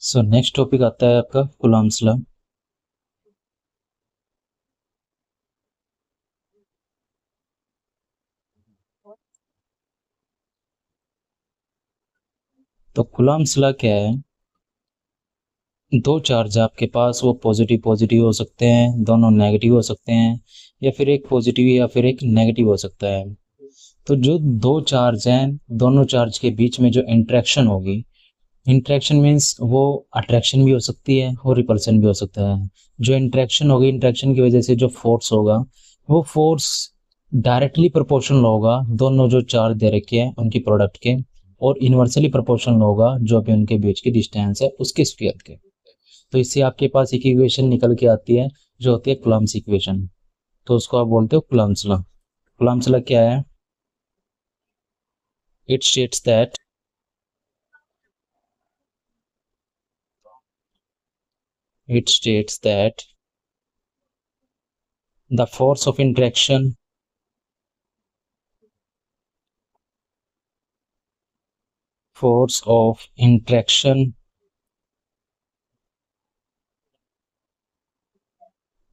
So next topic आता है आपका कूलम्ब्स लॉ। तो कूलम्ब्स लॉ क्या है? दो चार्ज आपके पास, वो पॉजिटिव पॉजिटिव हो सकते हैं, दोनों नेगेटिव हो सकते हैं, या फिर एक पॉजिटिव या फिर एक नेगेटिव हो सकता है। तो जो दो चार्ज हैं, दोनों चार्ज के बीच में जो इंटरेक्शन होगी, इंटरेक्शन मीन्स वो अट्रैक्शन भी हो सकती है और रिपल्सन भी हो सकता है। जो इंटरेक्शन होगी, इंटरेक्शन की वजह से जो फोर्स होगा, वो फोर्स डायरेक्टली प्रोपोर्शनल होगा दोनों जो चार्ज दे रखे हैं उनकी प्रोडक्ट के, और इनवर्सली प्रोपोर्शनल होगा जो भी उनके बीच की डिस्टेंस है उसके स्क्वायर के। तो इससे आपके पास एक इक्वेशन निकल के आती है जो होती है कूलम्ब्स इक्वेशन। तो उसको आप बोलते हो कूलम्ब्स लॉ। कूलम्ब्स लॉ क्या है? It states that it states that the force of interaction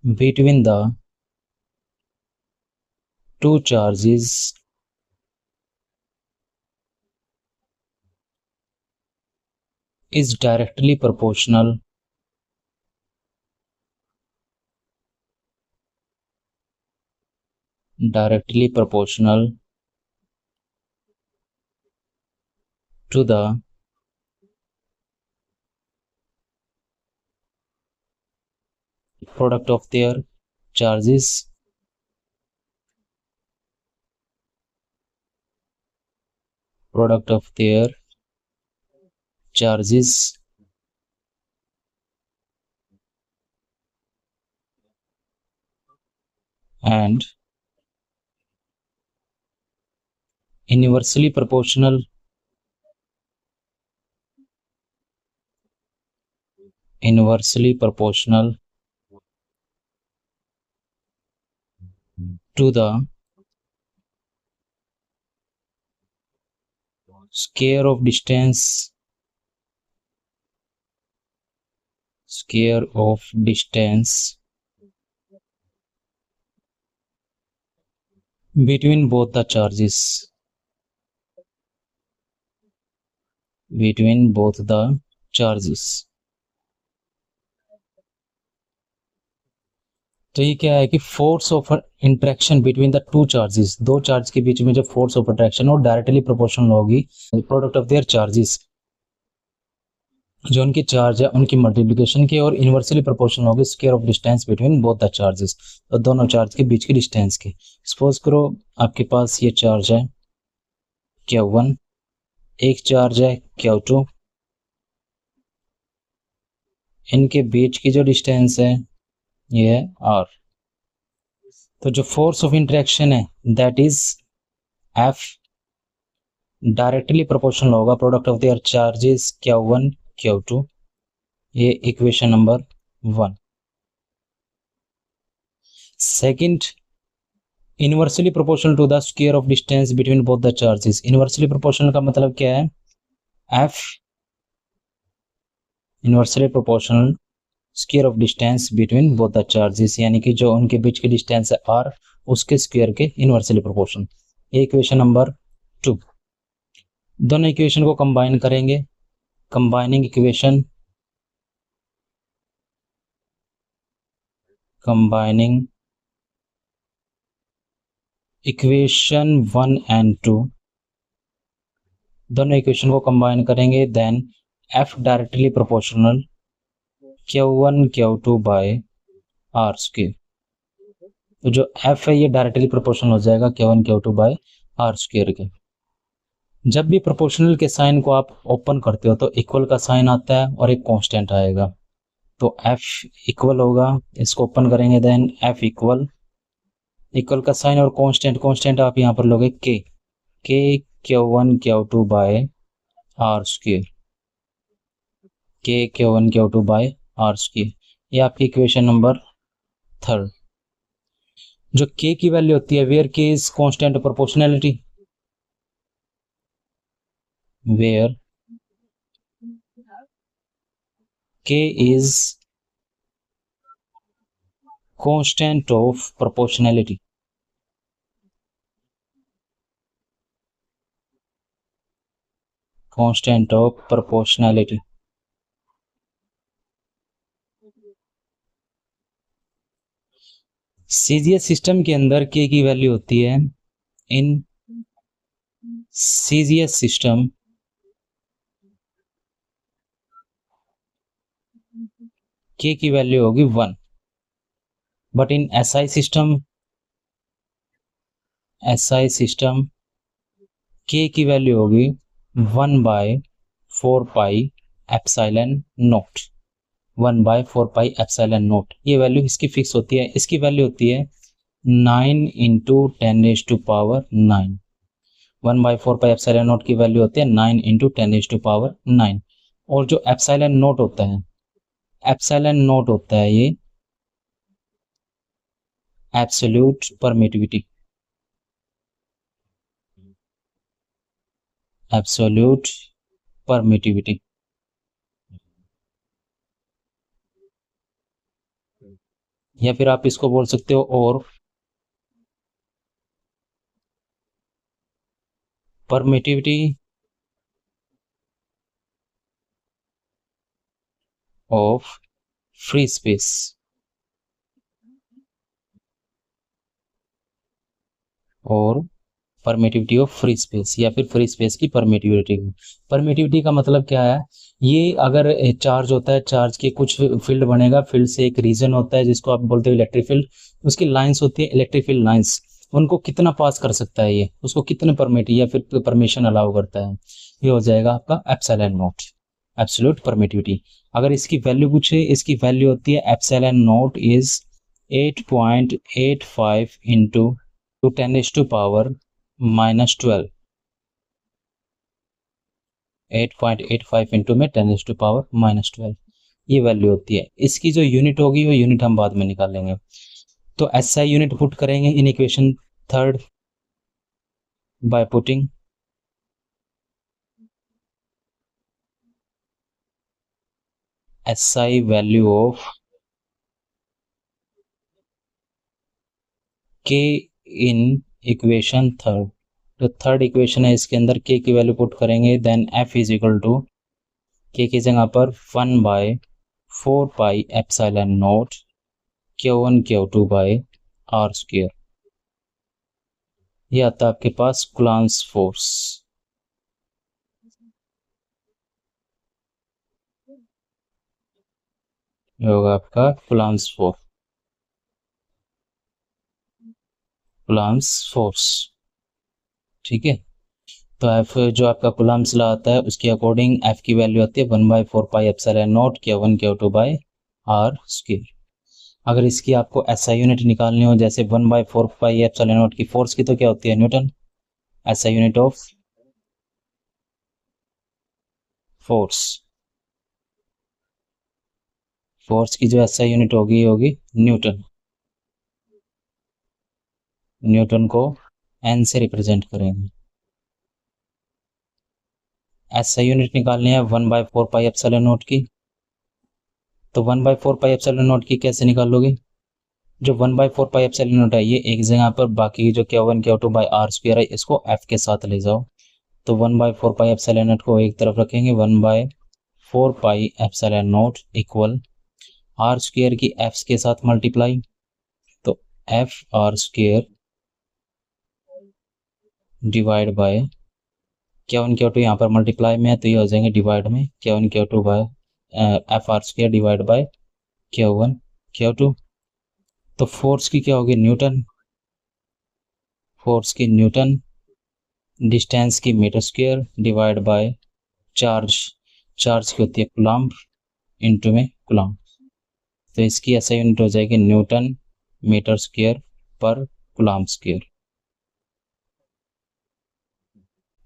between the two charges is directly proportional to the product of their charges product of their charges and inversely proportional inversely proportional to the square of distance between both the charges between both the charges। तो ये क्या है कि force of interaction between the two charges, दो charge के बीच में जो force of attraction और डायरेक्टली प्रोपोर्शनल होगी प्रोडक्ट ऑफ देयर चार्जेस, जो उनके चार्ज है उनकी मल्टीप्लिकेशन के, और इनवर्सली प्रोपोर्शनल होगी square of distance between both the charges, तो दोनों चार्ज के बीच की डिस्टेंस की। सपोज करो आपके पास ये चार्ज है Q1, एक चार्ज है Q2, इनके बीच की जो डिस्टेंस है ये है R। तो जो फोर्स ऑफ इंटरेक्शन है that is F, directly proportional होगा product of their charges Q1 Q2। ये equation number 1। Second, inversely proportional to the square of distance between both the charges. Inversely proportional का मतलब क्या है? F inversely proportional square of distance between both the charges, यानी कि जो उनके बीच की डिस्टेंस है R, उसके स्क्वायर के इनवर्सली प्रोपोर्शनल। ये इक्वेशन नंबर 2। दोनों इक्वेशन को कंबाइन करेंगे, combining equation, combining equation 1 and 2, दोनों इक्वेशन को कंबाइन करेंगे, then F directly proportional Q1 Q2 by R square. तो जो F है ये डायरेक्टली प्रोपोर्शनल हो जाएगा Q1 Q2 by R square के। जब भी प्रोपोर्शनल के साइन को आप ओपन करते हो तो इक्वल का साइन आता है और एक कांस्टेंट आएगा, तो F इक्वल होगा, इसको ओपन करेंगे देन F इक्वल, इक्वल का साइन और कांस्टेंट, कांस्टेंट आप यहाँ पर लोगे K Q1 Q2 by R square, K Q1 Q2 by R square. ये आपकी इक्वेशन नंबर 3। जो K की वैल्यू होती है, where K is constant proportionality, where K is constant of proportionality. Constant of proportionality. CGS system के अंदर K की value होती है, इन सीजीएस सिस्टम K की वैल्यू होगी 1, but in SI system K की वैल्यू होगी 1/4 pi epsilon naught, 1/4 pi epsilon naught. ये वैल्यू इसकी फिक्स होती है। इसकी वैल्यू होती है 9 × 10⁹ 9। 1/4 पाई एप्सिलॉन नॉट की वैल्यू होती है 9 × 10⁹ 9। और जो एप्सिलॉन नॉट होता है, एप्सिलॉन नॉट होता है ये एब्सोल्यूट परमिटिविटी। एब्सोल्यूट परमिटिविटी या फिर आप इसको बोल सकते हो और परमिटिविटी ऑफ फ्री स्पेस। और परमिटिविटी ऑफ फ्री स्पेस या फिर फ्री स्पेस की परमिटिविटी। परमिटिविटी का मतलब क्या है? ये अगर चार्ज होता है, चार्ज के कुछ फील्ड बनेगा, फील्ड से एक रीजन होता है जिसको आप बोलते हो इलेक्ट्रिक फील्ड, उसकी लाइंस होती है इलेक्ट्रिक फील्ड लाइंस, उनको कितना पास कर सकता है ये, उसको कितने परमिट या फिर परमिशन अलाउ करता है, ये हो जाएगा आपका एप्सिलॉन नॉट, एब्सोल्यूट परमिटिविटी। अगर इसकी वैल्यू पूछे, इसकी वैल्यू होती है एप्सिलॉन नॉट इज 8.85 × 10⁻⁻12 8.85 इंटू में 10⁻⁻12 ये वैल्यू होती है। इसकी जो यूनिट होगी वो यूनिट हम बाद में निकालेंगे। तो एसआई यूनिट पुट करेंगे in equation third by putting SI value of K in equation third. जो थर्ड इक्वेशन है इसके अंदर के की वैल्यू पुट करेंगे, then F is equal to K की जगह पर 1/4 pi epsilon naught Q1 Q2 by R square. ये आता है आपके पास कुलाम्ब्स फोर्स। ये होगा आपका कुलाम्ब्स फोर्स, कुलाम्ब्स फोर्स, ठीक है। तो एफ जो आपका कुलाम्ब्स लॉ आता है उसके अकॉर्डिंग एफ की वैल्यू आती है 1/4 pi epsilon naught Q1 Q2 by R square. अगर इसकी आपको एसआई यूनिट निकालनी हो, जैसे 1/4 पाई एप्सिलॉन नॉट की फोर्स की तो क्या होती है newton, SI unit of force, force की जो एसआई यूनिट होगी न्यूटन। न्यूटन को एन से रिप्रेजेंट करेंगे। एसआई यूनिट निकालनी है 1/4 पाई एप्सिलॉन नॉट की, तो 1/4 पाई एप्सिलॉन नॉट की कैसे निकालोगे? जो 1/4 पाई एप्सिलॉन नॉट है ये एक जगह पर, बाकी जो Q1 Q2 by R square है इसको एफ के साथ ले जाओ। तो 1/4 पाई एप्सिलॉन नॉट को एक तरफ रखेंगे, 1/4 pi epsilon naught equal R square की एफ के साथ मल्टीप्लाई, तो F R square divide by Q1 Q2 यहाँ पर मल्टीप्लाई में है तो ये हो जाएंगे डिवाइड में, Q1 Q2 by F R square divide by Q1 Q2। तो फोर्स की क्या होगी न्यूटन, फोर्स की न्यूटन, डिस्टेंस की metre square divide by charge, charge की होती है कूलम्ब इनटू में कूलम्ब, तो इसकी ऐसा यूनिट हो जाएगी न्यूटन मीटर स्क्वायर पर कूलम्ब स्क्वायर।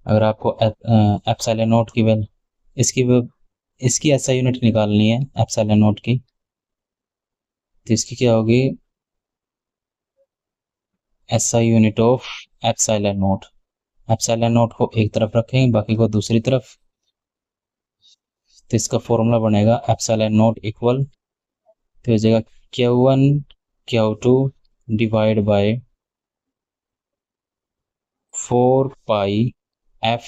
अगर आपको एप्सिलॉन नॉट की वैल्यू इसकी ऐसा यूनिट निकालनी है एप्सिलॉन नॉट की, तो इसकी क्या होगी SI unit of epsilon not. Epsilon not को एक तरफ रखेंगे, बाकी को दूसरी तरफ, तो इसका फॉर्मूला बनेगा एप्सिलॉन नॉट इक्वल, तो हो जाएगा Q1 Q2 divide by 4 pi F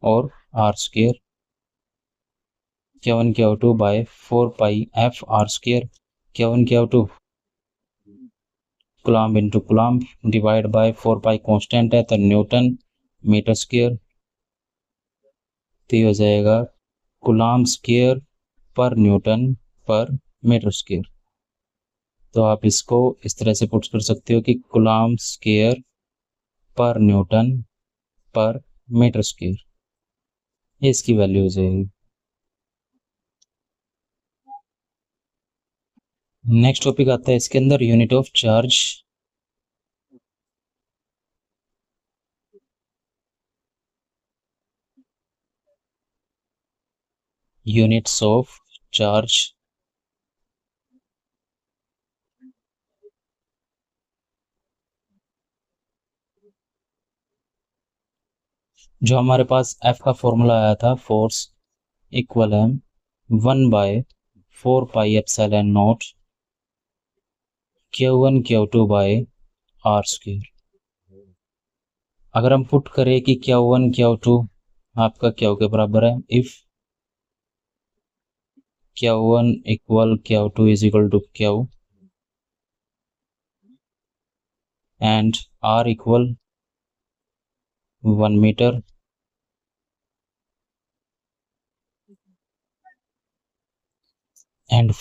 और R square, Q1 Q2 by 4 pi F R square, Q1 Q2 coulomb into coulomb divide by 4 pi constant है तो न्यूटन मीटर स्क्वायर, तो ये हो जाएगा coulomb square per newton per metre square. तो आप इसको इस तरह से पुट कर सकते हो कि coulomb square per newton per metre square, ये इसकी वैल्यू हो जाएगी। नेक्स्ट टॉपिक आता है इसके अंदर unit of charge. Units of charge. जो हमारे पास F का फॉर्मूला आया था, फोर्स इक्वल है 1/4 pi epsilon naught Q1 Q2 by R square. अगर हम पुट करें कि Q1 Q2 आपका Q के बराबर है, if Q1 equal Q2 is equal to Q and R equal 1 metre and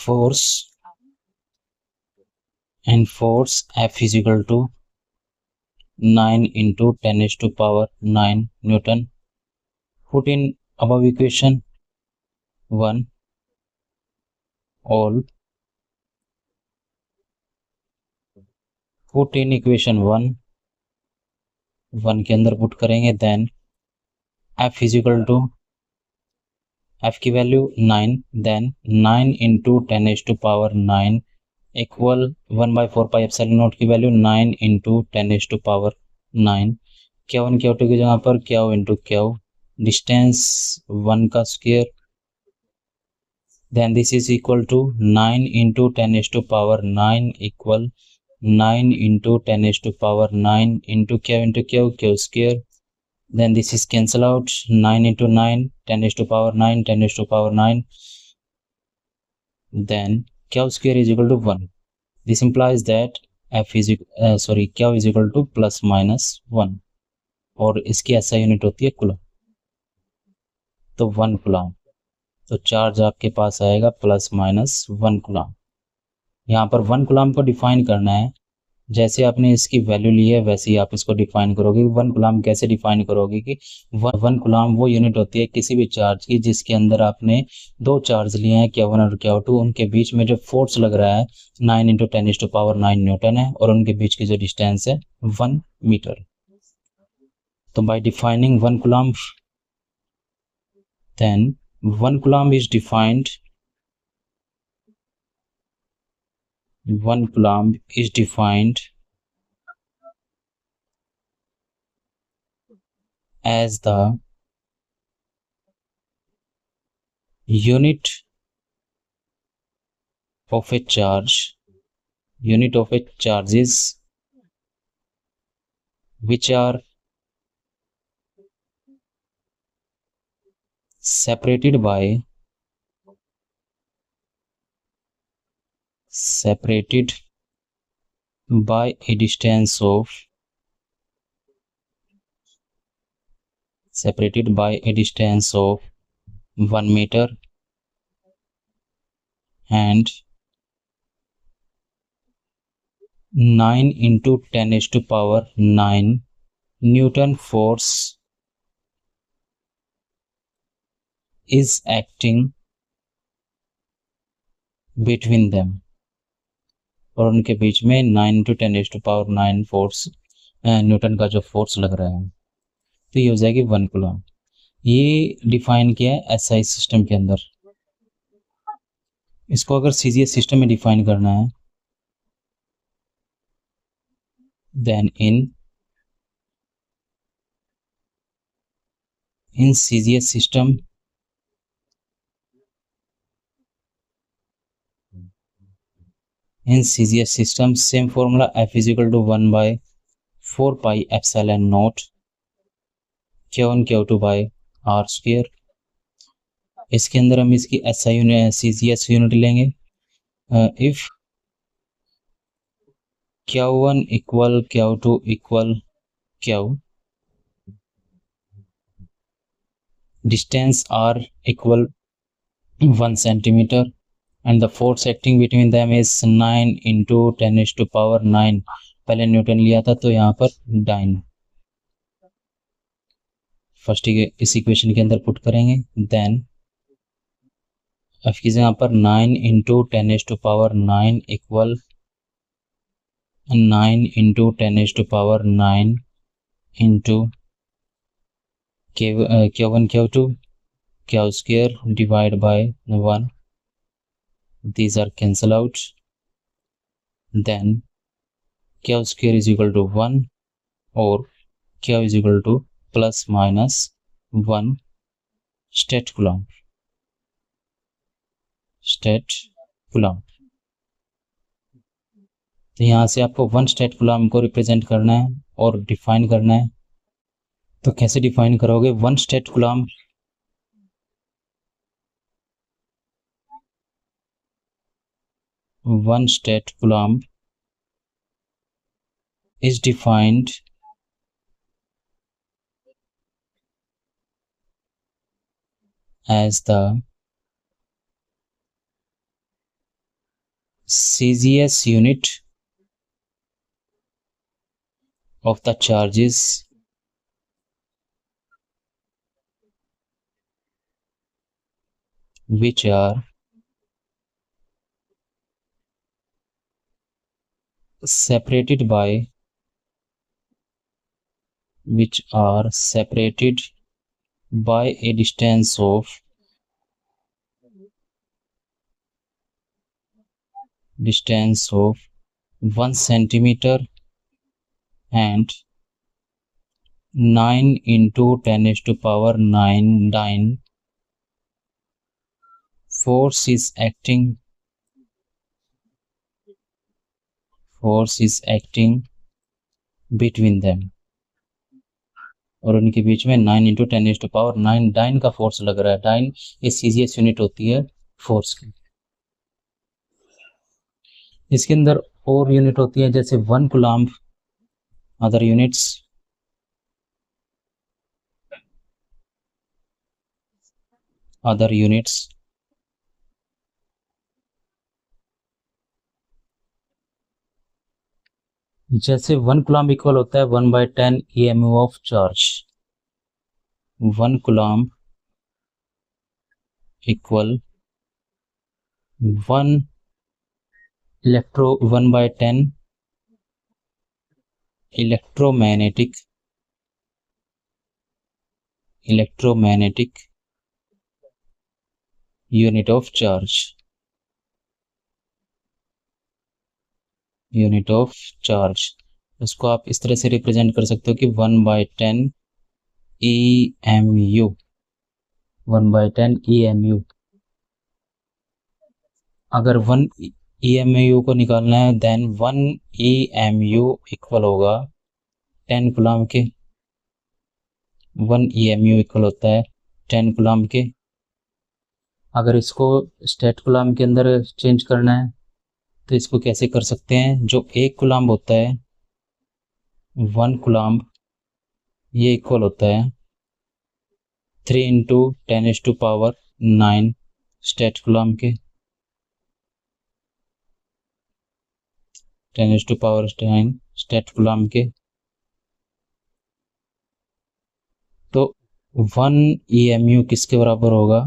force F is equal to 9 into 10 is to power 9 Newton. Put in above equation 1 all, put in equation 1 के अंदर put करेंगे, then F is equal to F की value 9, then 9 into 10 is to power 9 equal 1/4 pi epsilon naught की value 9 into 10 is to power 9। Q1 Q2 की जगह पर Q into Q, distance 1 का square, then this is equal to 9 into 10 is to power 9 equal 9 into 10 is to power 9 into Q square, then this is cancel out, 9 into 9 10 is to power 9 10 is to power 9, then Q square is equal to 1. This implies that Q is equal to plus minus 1 और इसकी ऐसा unit होती है coulomb, तो 1 coulomb, तो charge आपके पास आएगा plus minus 1 coulomb. यहाँ पर 1 कूलम को डिफाइन करना है, जैसे आपने इसकी वैल्यू ली है वैसे ही आप इसको डिफाइन करोगे। 1 कूलम कैसे डिफाइन करोगे कि 1 कूलम वो यूनिट होती है किसी भी चार्ज की जिसके अंदर आपने दो चार्ज लिए हैं Q1 और Q2, उनके बीच में जो फोर्स लग रहा है 9 into 10 is to power 9 Newton है और उनके बीच की जो डिस्टेंस है 1 मीटर। तो bye defining 1 coulomb, then 1 coulomb is defined 1 coulomb is defined as the unit of a charge, unit of a charges which are separated by a distance of 1 meter and 9 into 10 is to power 9 Newton force is acting between them, और उनके बीच में 9 into 10 is to power 9 force Newton का जो force लग रहा है, तो ये हो जाएगी 1 कूलम। ये डिफाइन किया है SI सिस्टम के अंदर। इसको अगर CGS सिस्टम में डिफाइन करना है, then in CGS system in CGS system same formula F is equal to 1 by 4 pi epsilon naught Q1 Q2 by R square. इसके अंदर हम इसकी SI यूनिट CGS यूनिट लेंगे। If Q1 equal Q2 equal Q, distance R equal 1 centimeter and the force acting between them is 9 into 10 is to power 9। पहले Newton लिया था तो यहाँ पर डाइन फर्स्ट इस इक्वेशन के अंदर पुट करेंगे। देन एफ की यहाँ पर 9 into 10 is to power 9 equal 9 into 10 is to power 9 into Q1 Q2 Q square divided by 1। these are cancel out, then Q square is equal to 1 or Q is equal to plus minus 1 stat coulomb। तो यहाँ से आपको 1 state coulomb को represent करना है और define करना है। तो कैसे डिफाइन करोगे? 1 state coulomb is defined as the CGS unit of the charges which are separated by a distance of 1 centimeter and 9 into 10 is to power 9 dyne force is acting between them। और उनके बीच में 9 into 10 is to power 9 dyne का force लग रहा है। Dine ये CGS unit होती है फोर्स की। इसके अंदर और यूनिट होती है जैसे 1 कूलम्ब, अदर यूनिट्स जैसे 1 कूलम्ब इक्वल होता है 1/10 EMU of charge. 1 coulomb equal 1/10 electromagnetic unit of charge. इसको आप इस तरह से रिप्रेजेंट कर सकते हो कि 1/10 EMU। 1/10 EMU। अगर 1 EMU को निकालना है देन 1 EMU इक्वल होगा 10 कूलम्ब के। 1 EMU इक्वल होता है 10 कूलम्ब के। अगर इसको स्टेट कूलम्ब के अंदर चेंज करना है तो इसको कैसे कर सकते हैं? जो 1 कूलम्ब होता है 1 कूलम्ब ये इक्वल होता है 3 into 10 is to power 9 state coulomb के। 10 is to power 9 state coulomb के। तो 1 EMU किसके बराबर होगा?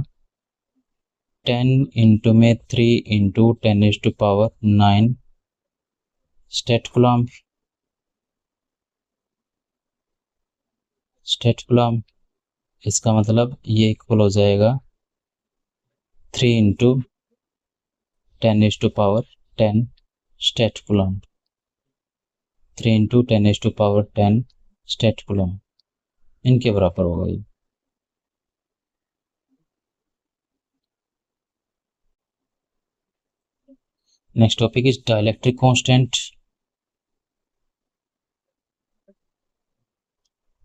10 इंटू में 3 into 10 is to power 9 state coulomb. इसका मतलब ये इक्वल हो जाएगा 3 into 10 is to power 10 state coulomb. 3 into 10 is to power 10 state coulomb इनके बराबर होगा ये। Next topic is dielectric constant.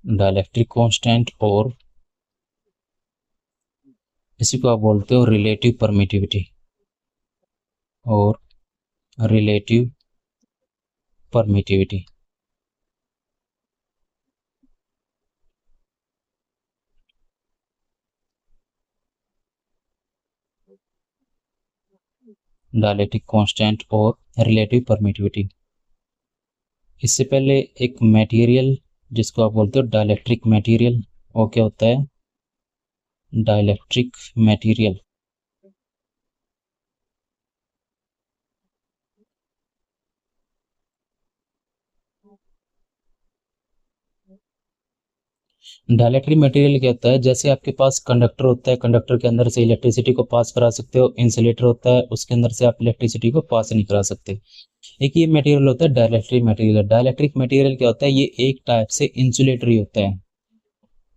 Dielectric constant और इसी को आप बोलते हो रिलेटिव परमिटिविटी और रिलेटिव परमिटिविटी। डाइलेक्ट्रिक कांस्टेंट और रिलेटिव परमिटिविटी। इससे पहले एक मटेरियल जिसको आप बोलते हो डाइलेक्ट्रिक मटेरियल, वो क्या होता है? डाइलेक्ट्रिक मटेरियल डाइलेक्ट्रिक मटेरियल क्या होता है? जैसे आपके पास कंडक्टर होता है, कंडक्टर के अंदर से इलेक्ट्रिसिटी को पास करा सकते हो। इंसुलेटर होता है, उसके अंदर से आप इलेक्ट्रिसिटी को पास नहीं करा सकते। एक ये मटेरियल होता है डाइलेक्ट्रिक मटेरियल। डाइलेक्ट्रिक मटेरियल क्या होता है? ये एक टाइप से इंसुलेटर ही होता है।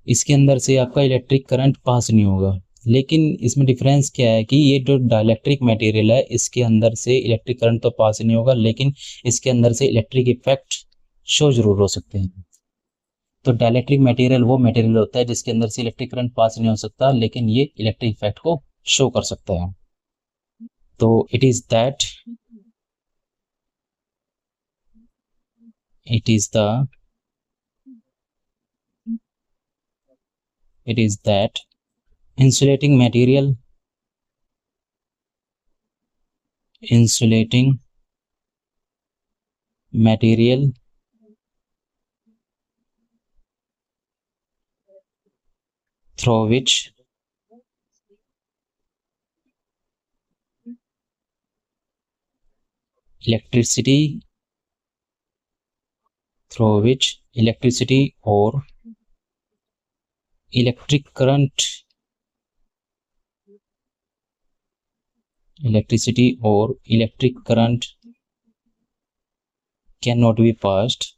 इसके अंदर से आपका इलेक्ट्रिक करंट पास नहीं होगा। लेकिन इसमें डिफरेंस क्या है कि ये जो डाइलेक्ट्रिक मटेरियल है, इसके अंदर से इलेक्ट्रिक करंट तो पास नहीं होगा, लेकिन इसके अंदर से इलेक्ट्रिक इफेक्ट शो जरूर हो सकते हैं। तो डाइलेक्ट्रिक मटेरियल वो मटेरियल होता है जिसके अंदर से इलेक्ट्रिक करंट पास नहीं हो सकता, लेकिन ये इलेक्ट्रिक इफेक्ट को शो कर सकता है। तो it is that it is the it is that insulating material insulating material through which electricity or electric current electricity or electric current cannot be passed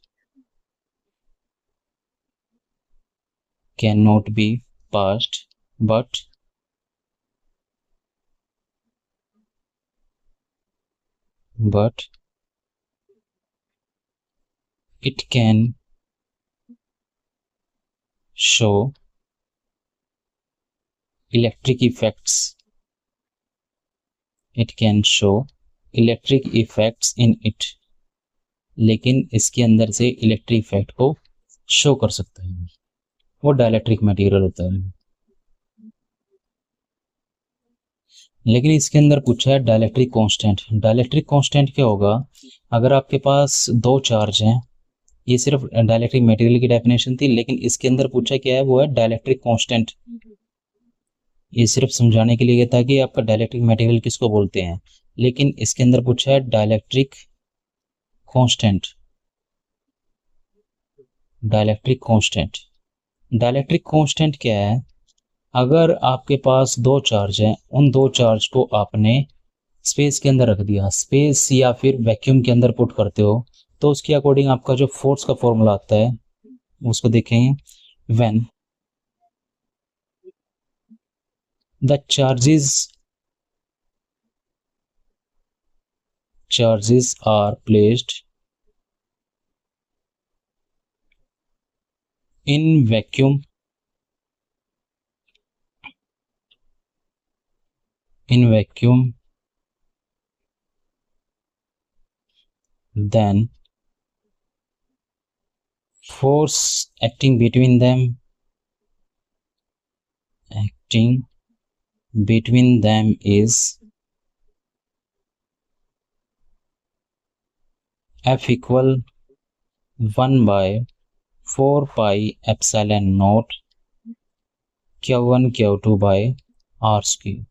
but it can show electric effects in it। लेकिन इसके अंदर से electric effect को show कर सकता है, वो dielectric material होता है। लेकिन इसके अंदर पूछा है डाइलेक्ट्रिक कांस्टेंट। डाइलेक्ट्रिक कांस्टेंट क्या होगा? अगर आपके पास दो चार्ज हैं, ये सिर्फ डाइलेक्ट्रिक मटेरियल की डेफिनेशन थी, लेकिन इसके अंदर पूछा क्या है, वो है डाइलेक्ट्रिक कांस्टेंट। ये सिर्फ समझाने के लिए था कि आपका डाइलेक्ट्रिक मटेरियल किसको बोलते हैं, लेकिन इसके अंदर पूछा है dielectric constant. Dielectric constant dielectric constant क्या है? अगर आपके पास दो चार्ज हैं, उन दो चार्ज को आपने स्पेस के अंदर रख दिया, स्पेस या फिर वैक्यूम के अंदर पुट करते हो, तो उसके अकॉर्डिंग आपका जो फोर्स का फॉर्मूला आता है उसको देखें। When the charges are placed in vacuum then force acting between them is F equal 1 by 4 pi epsilon naught Q1 Q2 by R square.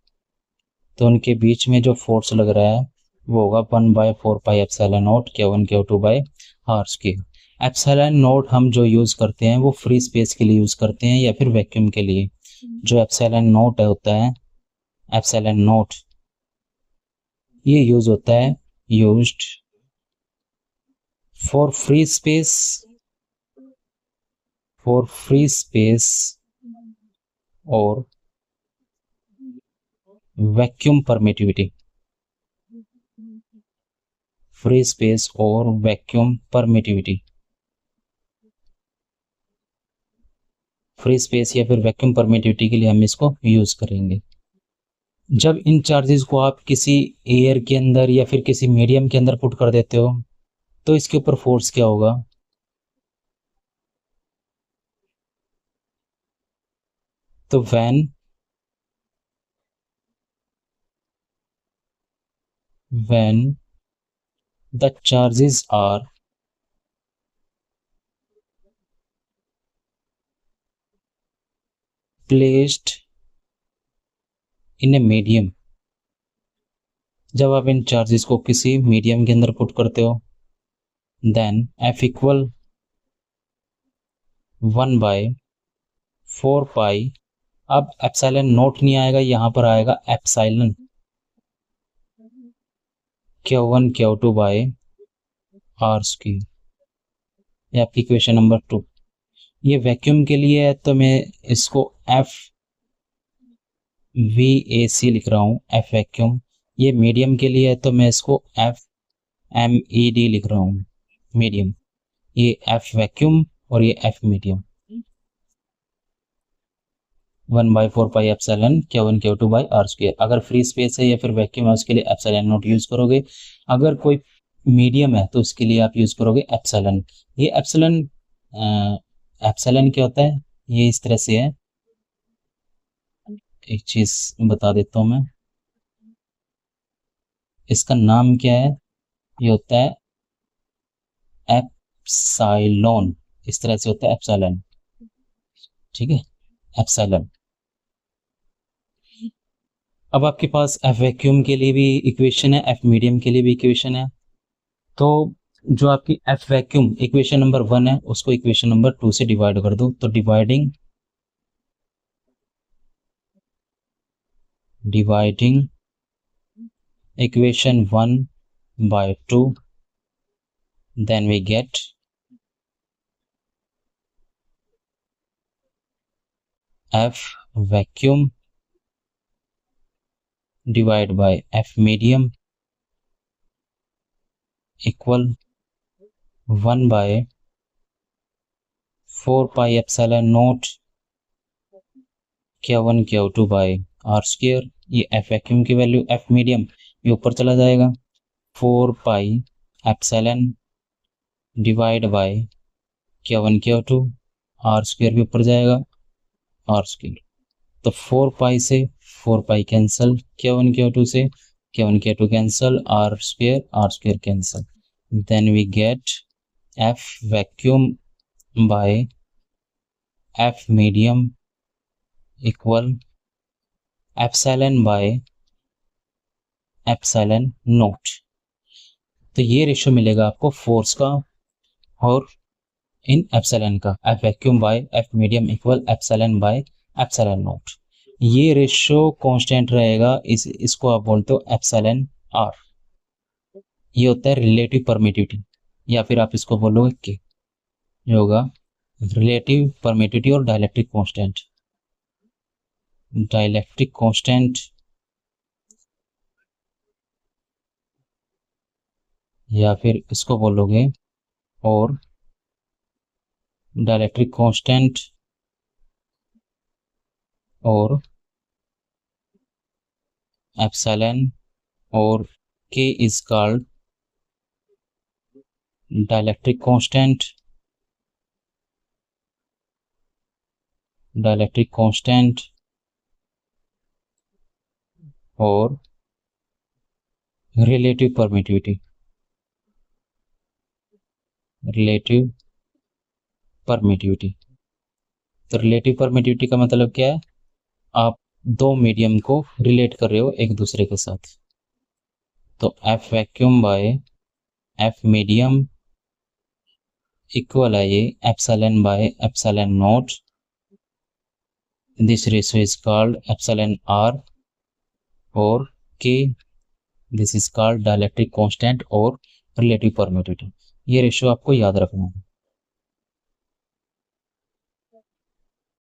तो उनके बीच में जो फोर्स लग रहा है वो होगा 1 by 4 pi epsilon naught Q1 Q2 by R square. Epsilon naught हम जो यूज़ करते हैं वो फ्री स्पेस के लिए यूज़ करते हैं या फिर वैक्यूम के लिए। जो एप्सिलॉन नॉट होता है, एप्सिलॉन नॉट ये यूज होता है यूज्ड फॉर फ्री स्पेस और वैक्यूम परमिटिविटी। फ्री स्पेस और वैक्यूम परमिटिविटी। फ्री स्पेस या फिर वैक्यूम परमिटिविटी के लिए हम इसको यूज करेंगे। जब इन चार्जेस को आप किसी एयर के अंदर या फिर किसी मीडियम के अंदर पुट कर देते हो तो इसके ऊपर फोर्स क्या होगा? तो when the charges are placed in a medium, जब आप इन चार्जेस को किसी मीडियम के अंदर पुट करते हो, देन F इक्वल 1/4 पाई, अब एप्सिलॉन नोट नहीं आएगा, यहां पर आएगा epsilon Q1 Q2 by R square. ये आपकी इक्वेशन नंबर 2। ये वैक्यूम के लिए है तो मैं इसको FVAC लिख रहा हूँ, F वैक्यूम। ये मीडियम के लिए है तो मैं इसको FMED लिख रहा हूँ, मीडियम। ये F वैक्यूम और ये F medium. 1/4 pi epsilon Q1 Q2 by R square. अगर फ्री स्पेस है या फिर वैक्यूम है उसके लिए एप्सिलॉन नोट यूज करोगे। अगर कोई मीडियम है तो उसके लिए आप यूज करोगे एप्सिलॉन। ये एप्सिलॉन क्या होता है? ये इस तरह से है, एक चीज बता देता हूं मैं, इसका नाम क्या है? ये होता है एप्सिलॉन, इस तरह से होता है एप्सिलॉन, ठीक है, एप्सिलॉन। अब आपके पास एफ वैक्यूम के लिए भी इक्वेशन है, एफ मीडियम के लिए भी इक्वेशन है। तो जो आपकी एफ वैक्यूम इक्वेशन नंबर 1 है उसको इक्वेशन नंबर 2 से डिवाइड कर दो। तो dividing equation 1 by 2, then we get F vacuum divided by F medium equal 1/4 pi epsilon naught Q1 Q2 by R square। ये F वैक्यूम की वैल्यू, F मीडियम ये ऊपर चला जाएगा, 4 pi epsilon divide by Q1 Q2, R square भी ऊपर जाएगा, R square. तो 4 पाई से 4 पाई कैंसिल, Q1 Q2 से Q1 Q2 cancel, R square cancel. Then we get F vacuum by F medium equal epsilon by epsilon naught. तो ये ratio मिलेगा आपको फोर्स का और इन एप्सिलॉन का, F vacuum by F medium equal epsilon by epsilon naught. ये ratio constant रहेगा, इसको आप बोलते हो एप्सिलॉन आर। ये होता है रिलेटिव परमिटिविटी, या फिर आप इसको बोलोगे कि ये होगा रिलेटिव परमिटिविटी और डाइलेक्ट्रिक कांस्टेंट, या फिर इसको बोलोगे और डाइलेक्ट्रिक कांस्टेंट और एप्सिलॉन और K is called dielectric constant और रिलेटिव परमिटिविटी। तो रिलेटिव परमिटिविटी का मतलब क्या है? आप दो मीडियम को रिलेट कर रहे हो एक दूसरे के साथ। तो F vacuum by F medium equal है ये epsilon by epsilon naught. This ratio is called epsilon R और K, this is called dielectric constant और रिलेटिव परमिटिविटी। ये रेशियो आपको याद रखना है।